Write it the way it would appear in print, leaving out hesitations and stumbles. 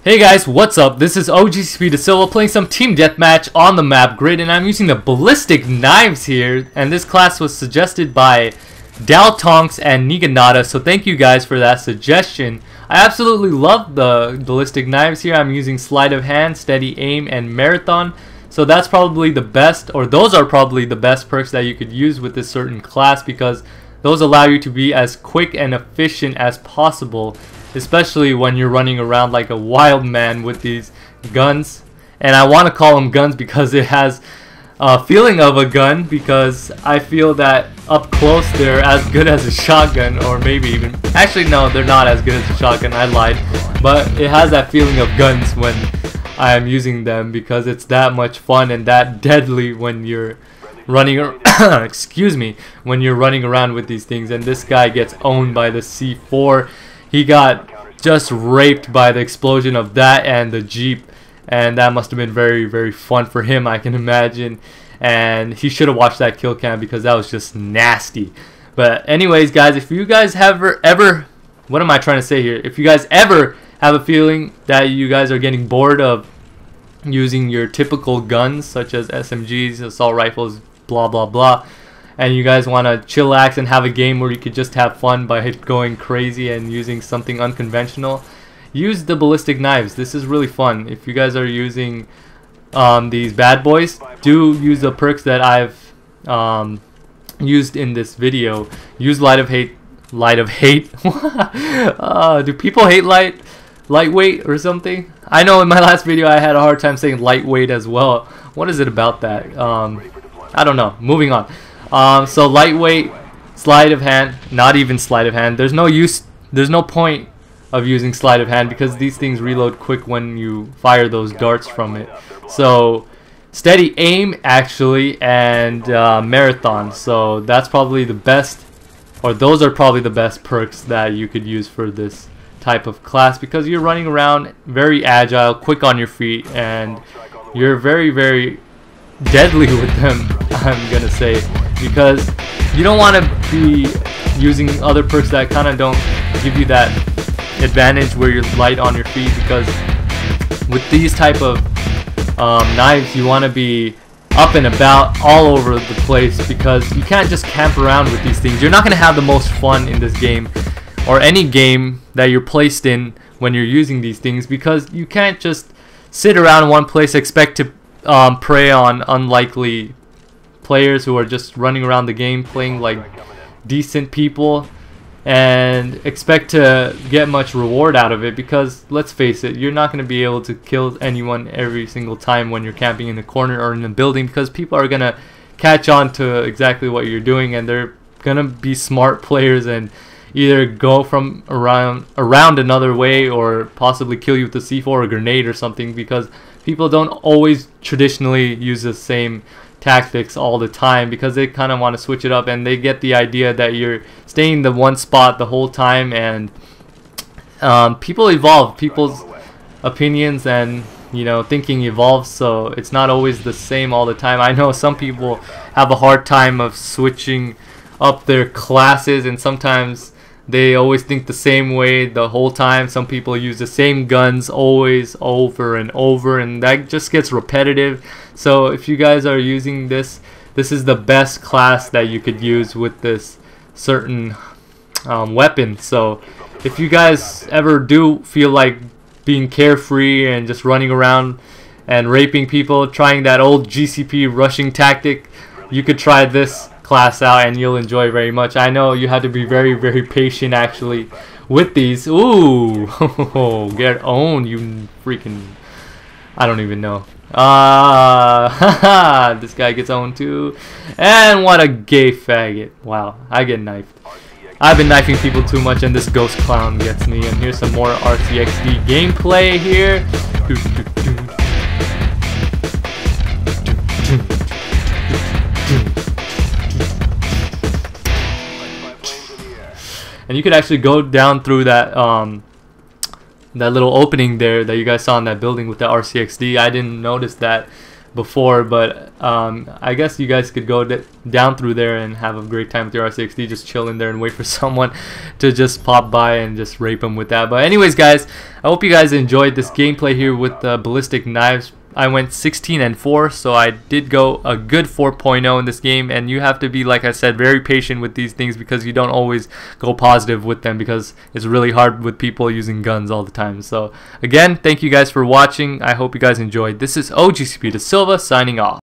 Hey guys, what's up? This is OGCP DeSilva playing some team deathmatch on the map grid, and I'm using the ballistic knives here, and this class was suggested by Daltonks and Niganata, so thank you guys for that suggestion. I absolutely love the ballistic knives here. I'm using sleight of hand, steady aim, and marathon, so that's probably the best, or those are probably the best perks that you could use with this certain class, because those allow you to be as quick and efficient as possible, especially when you're running around like a wild man with these guns. And I want to call them guns because it has a feeling of a gun, because I feel that up close they're as good as a shotgun, or maybe even, actually no, they're not as good as a shotgun, I lied, but it has that feeling of guns when I am using them, because it's that much fun and that deadly when you're running excuse me, when you're running around with these things. And this guy gets owned by the C4. He got just raped by the explosion of that and the Jeep, and that must have been very, very fun for him, I can imagine. And he should have watched that kill cam because that was just nasty. But anyways guys, if you guys have ever, what am I trying to say here? If you guys ever have a feeling that you guys are getting bored of using your typical guns such as SMGs, assault rifles, blah blah blah, and you guys want to chillax and have a game where you could just have fun by going crazy and using something unconventional, use the ballistic knives. This is really fun. If you guys are using these bad boys, do use the perks that I've used in this video. Use light of hate. Do people hate lightweight or something? I know in my last video I had a hard time saying lightweight as well. What is it about that? I don't know. Moving on. So lightweight, sleight of hand, not even sleight of hand. There's no point of using sleight of hand because these things reload quick when you fire those darts from it. So steady aim actually, and marathon. So that's probably the best, or those are probably the best perks that you could use for this type of class, because you're running around very agile, quick on your feet, and you're very, very deadly with them, I'm gonna say, because you don't want to be using other perks that kind of don't give you that advantage where you're light on your feet, because with these type of knives you want to be up and about all over the place, because you can't just camp around with these things. You're not going to have the most fun in this game or any game that you're placed in when you're using these things, because you can't just sit around in one place, expect to prey on unlikely players who are just running around the game playing like decent people, and expect to get much reward out of it, because let's face it, you're not going to be able to kill anyone every single time when you're camping in the corner or in a building, because people are going to catch on to exactly what you're doing, and they're going to be smart players and either go from around another way or possibly kill you with a C4 or a grenade or something, because people don't always traditionally use the same tactics all the time, because they kind of want to switch it up, and they get the idea that you're staying in the one spot the whole time. And people evolve, people's opinions and thinking evolves, so it's not always the same all the time. I know some people have a hard time of switching up their classes, and sometimes they always think the same way the whole time. Some people use the same guns always over and over, and that just gets repetitive. So if you guys are using this is the best class that you could use with this certain weapon. So if you guys ever do feel like being carefree and just running around and raping people, trying that old GCP rushing tactic, you could try this class out and you'll enjoy very much. I know you have to be very, very patient actually with these. Ooh, get owned, you freaking, I don't even know. This guy gets owned too, and what a gay faggot. Wow, I get knifed. I've been knifing people too much, and this ghost clown gets me. And here's some more RCXD gameplay here. And you could actually go down through that that little opening there that you guys saw in that building with the RCXD. I didn't notice that before, but I guess you guys could go down through there and have a great time with your R60, just chill in there and wait for someone to just pop by and just rape them with that. But anyways, guys, I hope you guys enjoyed this gameplay here with ballistic knives. I went 16-4, so I did go a good 4.0 in this game, and you have to be, like I said, very patient with these things because you don't always go positive with them because it's really hard with people using guns all the time. So again, thank you guys for watching. I hope you guys enjoyed. This is OGCP Da Silva signing off.